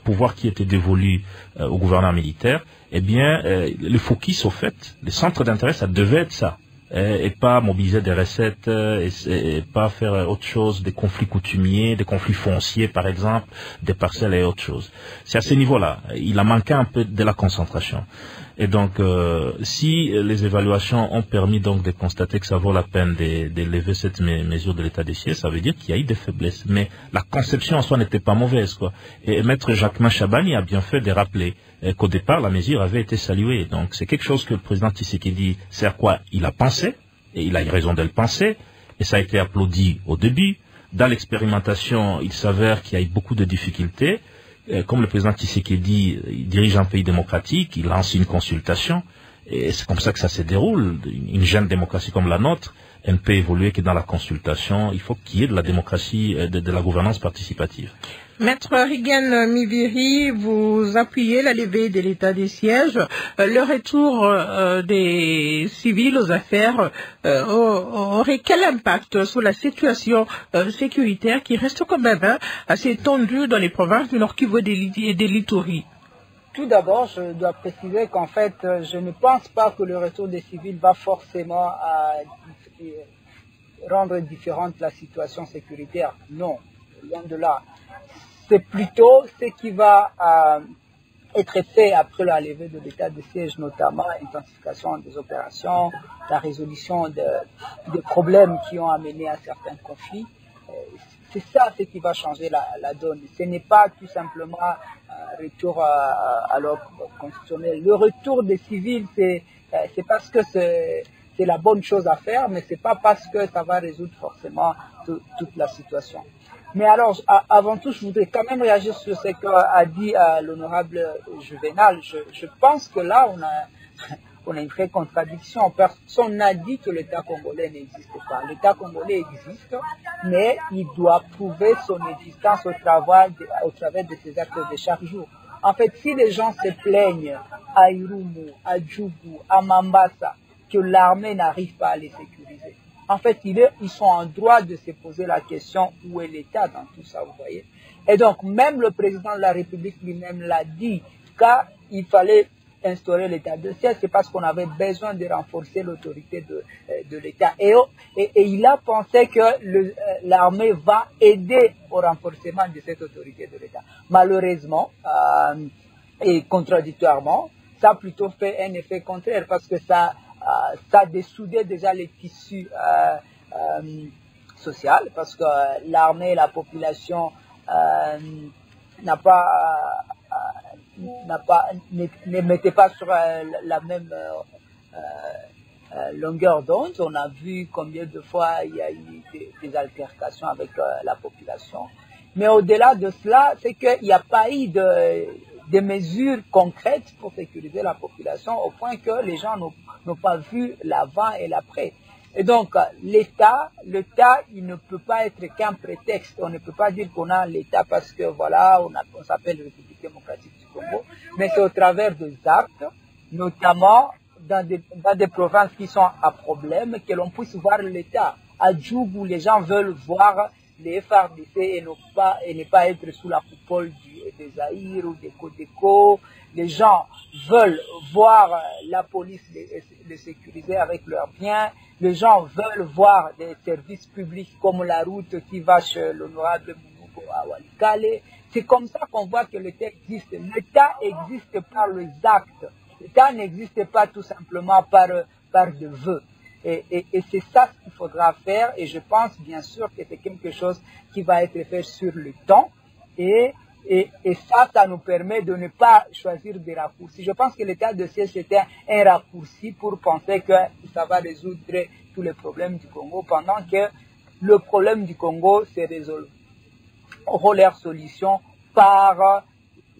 C: pouvoir qui était dévolu au gouvernement militaire, eh bien, le focus, au fait, le centre d'intérêt, ça devait être ça. Et pas mobiliser des recettes, et pas faire autre chose, des conflits coutumiers, des conflits fonciers par exemple, des parcelles et autre chose. C'est à ce niveau-là. Il a manqué un peu de la concentration. Et donc, si les évaluations ont permis donc de constater que ça vaut la peine de lever cette mesure de l'état des sièges, ça veut dire qu'il y a eu des faiblesses. Mais la conception en soi n'était pas mauvaise, Et Maître Jacquemain Chabani a bien fait de rappeler qu'au départ, la mesure avait été saluée. Donc, c'est quelque chose que le président Tshisekedi, c'est à quoi il a pensé, et il a eu raison de le penser, et ça a été applaudi au début. Dans l'expérimentation, il s'avère qu'il y a eu beaucoup de difficultés. Comme le président Tshisekedi dirige un pays démocratique, il lance une consultation, et c'est comme ça que ça se déroule. Une jeune démocratie comme la nôtre, elle ne peut évoluer que dans la consultation. Il faut qu'il y ait de la démocratie, de la gouvernance participative.
B: Maître Rigen Mibiri, vous appuyez la levée de l'état des sièges. Le retour des civils aux affaires aurait quel impact sur la situation sécuritaire qui reste quand même assez tendue dans les provinces du Nord Kivu et de l'Ituri?
G: Tout d'abord, je dois préciser qu'en fait, je ne pense pas que le retour des civils va forcément rendre différente la situation sécuritaire. Non, loin de là. C'est plutôt ce qui va être fait après la levée de l'état de siège, notamment l'intensification des opérations, la résolution des problèmes qui ont amené à certains conflits. C'est ça ce qui va changer la donne. Ce n'est pas tout simplement un retour à l'ordre constitutionnel. Le retour des civils, c'est parce que c'est la bonne chose à faire, mais c'est pas parce que ça va résoudre forcément toute la situation. Mais alors, avant tout, je voudrais quand même réagir sur ce qu'a dit l'honorable Juvenal. Je pense que là, on a une vraie contradiction. Personne n'a dit que l'État congolais n'existe pas. L'État congolais existe, mais il doit prouver son existence au travers de ses actes de chaque jour. En fait, si les gens se plaignent à Irumu, à Djougou, à Mambasa, que l'armée n'arrive pas à les sécuriser, en fait, ils sont en droit de se poser la question où est l'État dans tout ça, vous voyez. Et donc, même le président de la République lui-même l'a dit, car il fallait instaurer l'état de siège, c'est parce qu'on avait besoin de renforcer l'autorité de l'État. Et il a pensé que l'armée va aider au renforcement de cette autorité de l'État. Malheureusement, et contradictoirement, ça a plutôt fait un effet contraire, parce que ça dessoudait déjà les tissus sociaux, parce que l'armée et la population ne mettaient pas sur la même longueur d'onde. On a vu combien de fois il y a eu des altercations avec la population. Mais au-delà de cela, c'est qu'il n'y a pas eu des mesures concrètes pour sécuriser la population, au point que les gens n'ont pas vu l'avant et l'après. Et donc, l'État, il ne peut pas être qu'un prétexte. On ne peut pas dire qu'on a l'État parce que, voilà, on s'appelle République démocratique du Congo. Mais c'est au travers des actes, notamment dans des provinces qui sont à problème, que l'on puisse voir l'État. À Djoug, où les gens veulent voir les FARDC et ne pas être sous la coupole des Zaïre ou des Codeco. Les gens veulent voir la police les sécuriser avec leurs biens. Les gens veulent voir des services publics comme la route qui va chez l'honorable Mounouko à Walikale. C'est comme ça qu'on voit que l'État existe. L'État existe par les actes. L'État n'existe pas tout simplement par des vœux. Et c'est ça ce qu'il faudra faire. Et je pense bien sûr que c'est quelque chose qui va être fait sur le temps. Et ça nous permet de ne pas choisir des raccourcis. Je pense que l'état de siège c'était un raccourci pour penser que ça va résoudre tous les problèmes du Congo, pendant que le problème du Congo se résolve. Auront leur solution par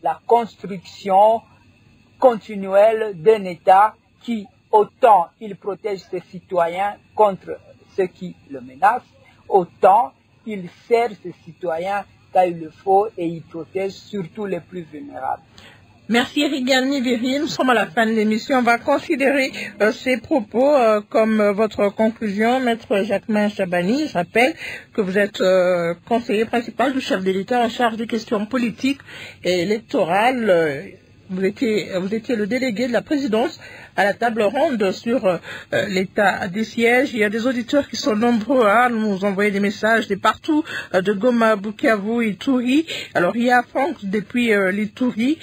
G: la construction continuelle d'un État qui, autant il protège ses citoyens contre ceux qui le menacent, autant il sert ses citoyens quand il le faut et il protège surtout les plus vulnérables.
B: Merci Eric Gani-Viri, nous sommes à la fin de l'émission. On va considérer ces propos comme votre conclusion. Maître Jacquemain Chabani, je rappelle que vous êtes conseiller principal du chef de l'État en charge des questions politiques et électorales. Vous étiez le délégué de la présidence à la table ronde sur l'état des sièges. Il y a des auditeurs qui sont nombreux à nous envoyer des messages de partout, de Goma, Bukavu, Ituri. Alors il y a Franck depuis l'Ituri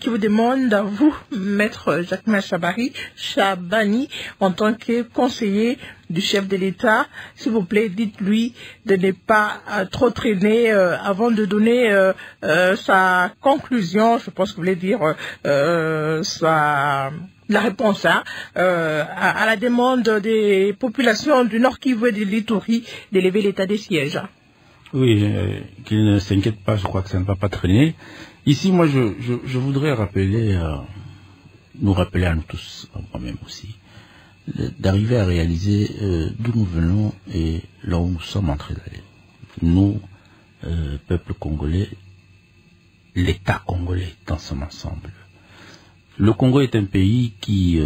B: qui vous demande à vous, maître Jacquemain Chabani, en tant que conseiller du chef de l'État, s'il vous plaît, dites-lui de ne pas trop traîner avant de donner sa conclusion. Je pense que vous voulez dire la réponse à la demande des populations du Nord Kivu et de l'Ituri d'élever l'état des sièges.
F: Oui, qu'il ne s'inquiète pas, je crois que ça ne va pas traîner. Ici, moi, je voudrais nous rappeler à nous tous, à moi-même aussi, d'arriver à réaliser d'où nous venons et là où nous sommes en train d'aller. Nous, peuple congolais, l'État congolais dans son ensemble. Le Congo est un pays qui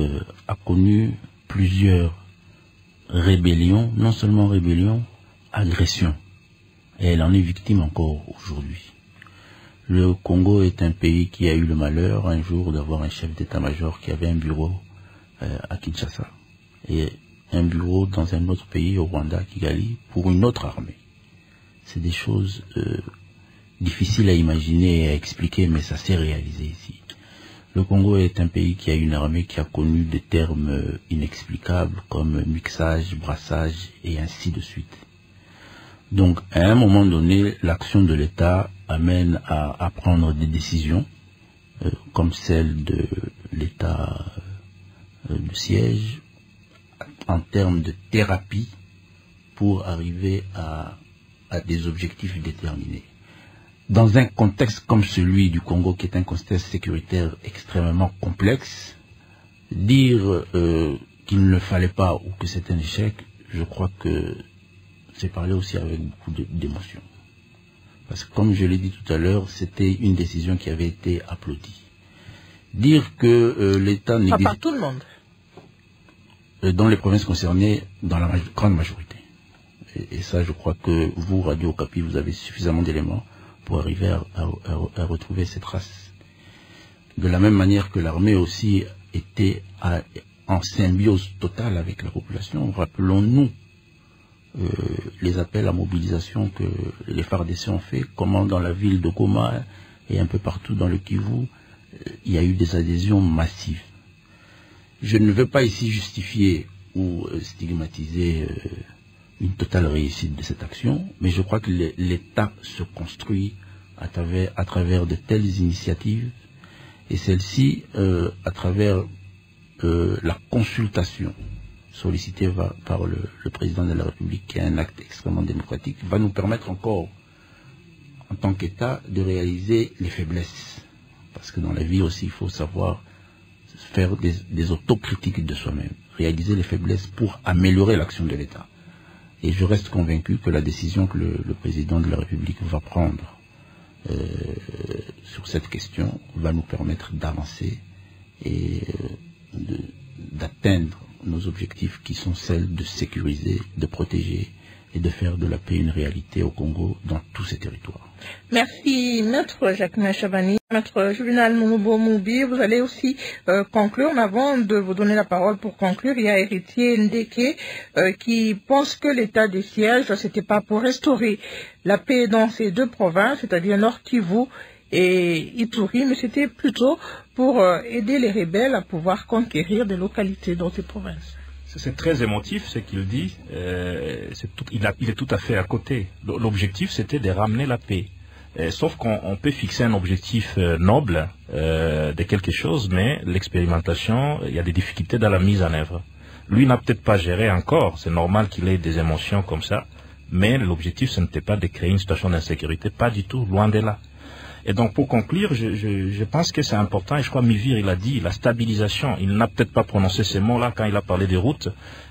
F: a connu plusieurs rébellions, non seulement rébellions, agressions. Et elle en est victime encore aujourd'hui. Le Congo est un pays qui a eu le malheur un jour d'avoir un chef d'état-major qui avait un bureau à Kinshasa et un bureau dans un autre pays, au Rwanda, Kigali, pour une autre armée. C'est des choses difficiles à imaginer et à expliquer, mais ça s'est réalisé ici. Le Congo est un pays qui a une armée qui a connu des termes inexplicables comme mixage, brassage et ainsi de suite. Donc, à un moment donné, l'action de l'État amène à prendre des décisions, comme celle de l'État de siège, en termes de thérapie, pour arriver à des objectifs déterminés. Dans un contexte comme celui du Congo, qui est un contexte sécuritaire extrêmement complexe, dire qu'il ne le fallait pas ou que c'est un échec, je crois que c'est parler aussi avec beaucoup d'émotion. Parce que comme je l'ai dit tout à l'heure, c'était une décision qui avait été applaudie. Dire que l'État n'existe
B: pas par tout le monde.
F: Dans les provinces concernées, dans la grande majorité. Et ça, je crois que vous, Radio Okapi, vous avez suffisamment d'éléments pour arriver à retrouver ces traces. De la même manière que l'armée aussi était en symbiose totale avec la population. Rappelons-nous les appels à mobilisation que les FARDC ont fait, comment dans la ville de Goma et un peu partout dans le Kivu, il y a eu des adhésions massives. Je ne veux pas ici justifier ou stigmatiser une totale réussite de cette action, mais je crois que l'État se construit à travers de telles initiatives, et celle-ci, à travers la consultation sollicitée par le président de la République, qui est un acte extrêmement démocratique, va nous permettre encore, en tant qu'État, de réaliser les faiblesses. Parce que dans la vie aussi, il faut savoir faire des autocritiques de soi-même. réaliser les faiblesses pour améliorer l'action de l'État. Et je reste convaincu que la décision que le président de la République va prendre sur cette question va nous permettre d'avancer et d'atteindre nos objectifs qui sont celles de sécuriser, de protéger et de faire de la paix une réalité au Congo dans tous ces territoires.
B: Merci, Maître Jacquemin Chabani. Maître Juvenal Moubo-Moubi, vous allez aussi conclure. Mais avant de vous donner la parole pour conclure, il y a Héritier Ndeke qui pense que l'état des sièges, c'était pas pour restaurer la paix dans ces deux provinces, c'est-à-dire Nord Kivu et Ituri, mais c'était plutôt pour aider les rebelles à pouvoir conquérir des localités dans ces provinces.
C: C'est très émotif ce qu'il dit, il est tout à fait à côté. L'objectif c'était de ramener la paix. Sauf qu'on peut fixer un objectif noble de quelque chose, mais l'expérimentation, il y a des difficultés dans la mise en œuvre. Lui n'a peut-être pas géré encore, c'est normal qu'il ait des émotions comme ça, mais l'objectif ce n'était pas de créer une situation d'insécurité, pas du tout, loin de là. Et donc pour conclure, je pense que c'est important, et je crois Mivir il a dit, la stabilisation, il n'a peut-être pas prononcé ces mots-là quand il a parlé des routes,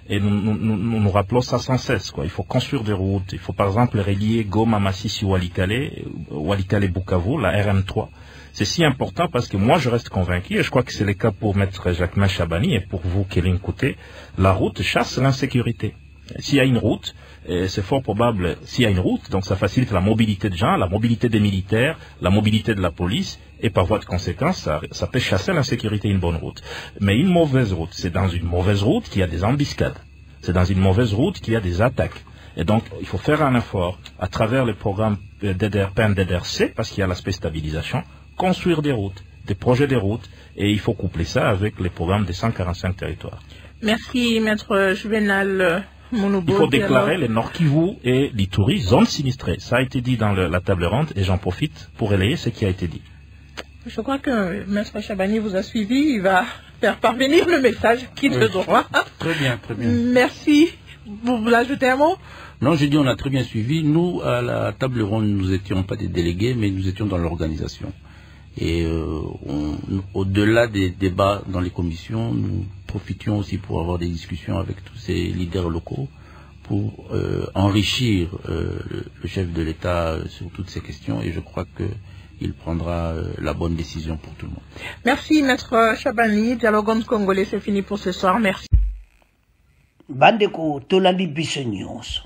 C: et nous rappelons ça sans cesse, quoi. Il faut construire des routes, il faut par exemple relier Goma, Massissi, Walikale-Bukavu, la RN3. C'est si important parce que moi je reste convaincu, et je crois que c'est le cas pour Maître Jacquemin Chabani, et pour vous Kéline Kouté, la route chasse l'insécurité. S'il y a une route, c'est fort probable, s'il y a une route, donc ça facilite la mobilité de gens, la mobilité des militaires, la mobilité de la police, et par voie de conséquence, ça peut chasser l'insécurité, une bonne route. Mais une mauvaise route, c'est dans une mauvaise route qu'il y a des embuscades. C'est dans une mauvaise route qu'il y a des attaques. Et donc, il faut faire un effort à travers le programme DDRC, parce qu'il y a l'aspect stabilisation, construire des routes, des projets de routes, et il faut coupler ça avec les programmes des 145 territoires.
B: Merci, Maître Juvenal.
C: Il faut déclarer les Nord Kivu et l'Ituri zones sinistrées. Ça a été dit dans la table ronde et j'en profite pour relayer ce qui a été dit.
B: Je crois que Maître Chabani vous a suivi. Il va faire parvenir le message qui est de droit.
F: Très bien, très bien.
B: Merci. Vous voulez ajouter un mot?
F: Non, j'ai dit on a très bien suivi. Nous, à la table ronde, nous n'étions pas des délégués, mais nous étions dans l'organisation. Et au-delà des débats dans les commissions, nous profitions aussi pour avoir des discussions avec tous ces leaders locaux pour enrichir le chef de l'État sur toutes ces questions, et je crois qu'il prendra la bonne décision pour tout le monde.
B: Merci Maître Chabani. Dialogue congolais, c'est fini pour ce soir. Merci.
A: Bandeko Tolandi Bissonios,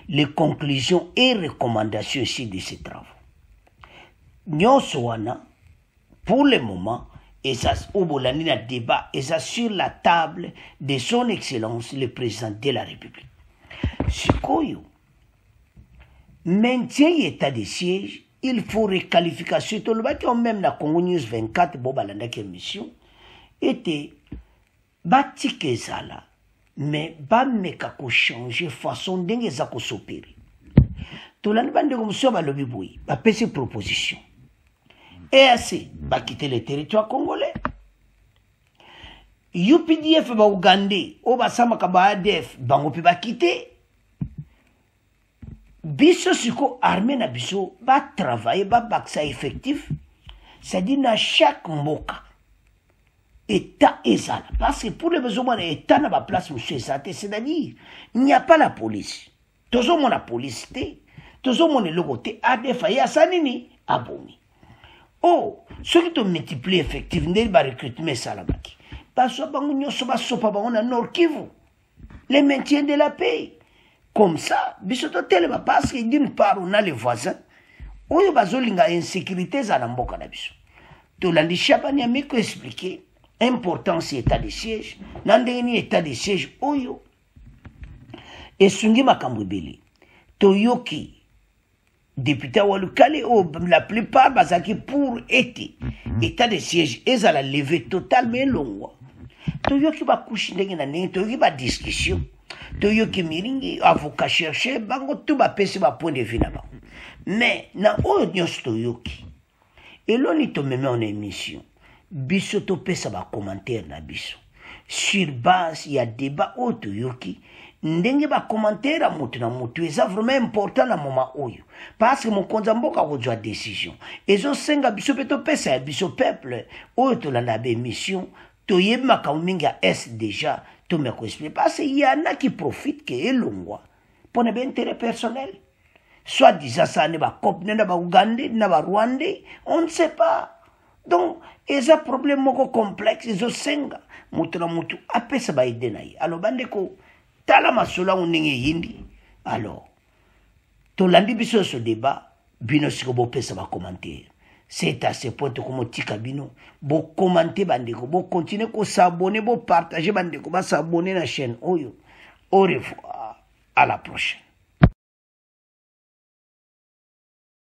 A: les conclusions et recommandations ici de ces travaux. Nyoswana, pour le moment, et ça, au Bolanina débat, et ça sur la table de son Excellence, le président de la République. Sikoyo, maintien état de siège, il faut requalification. Tout le monde, même la Congo News 24, Bobalanda qui émission, était bâti que ça là, mais ba meka ko changer façon d'engue ça ko s'opérer. Tout le monde, comme ça, va le biboui, va passer proposition. Et assez, va quitter le territoire congolais. UPDF va Ougandais, ou va Samakaba ADF, Bangopi va quitter. Biso siko armée na biso va travailler, va baksa effectif. C'est-à-dire dans chaque moka, État est ça. Parce que pour les besoins de l'État n'a pas place, monsieur Zate, c'est-à-dire, il n'y a pas la police. Toujours mon la police, toujours mon le côté ADF, il y a ça nini, abomi. Oh, ceux qui te multiplient effectivement, ils vont recruter ça là-bas. Parce que on Nord Kivu, les maintiens de la paix. Comme ça, parce que d'une part, on a les voisins, où il y a une insécurité dans le mboka. Tout le monde Chabani a mis expliquer l'importance de l'état de siège, dans l'état de siège, oyo. Et Sungi Makambubeli, Toyoki, député Walukale, la plupart, basaki pour été, état de siège, ils ont la levée totalement longue. Toyoki va coucher dans Toyoki va discussion. Toyoki miringi, avocat chercher, bango tout va passer ma point de vue là-bas. Mais, na oyo Toyoki, et l'on y te met en émission, biso to pesa ba commentaire na biso. Sur base, il y a débat au Toyoki, ndenge ba commentaire à mutu na mutu, et ça vraiment important na moment oyo. Parce que mon konzamboka wajwa décision. Et zo senga biso peto pesa biso peuple, oyo to la émission, toyeb makaumingi à est déjà to me expliquer parce qu'il y en a qui profitent que elongwa pour des intérêts personnels. Soit disant ça ne va cop ne va Ougandais, ne va Rwandais, on ne sait pas. Donc, ils ont un problème complexe, ils ont 5 mutu après ça va aider naï. Alors bande ko tala masula uninge yindi. Alors to landi biso ce débat bino siko bo pesa ba commenter. C'est à ce point que mo tika bino bo commenter bande ko bo continuer ko s'abonner bo partager bande ko ba s'abonner la chaîne Oyo. Au revoir, à la prochaine.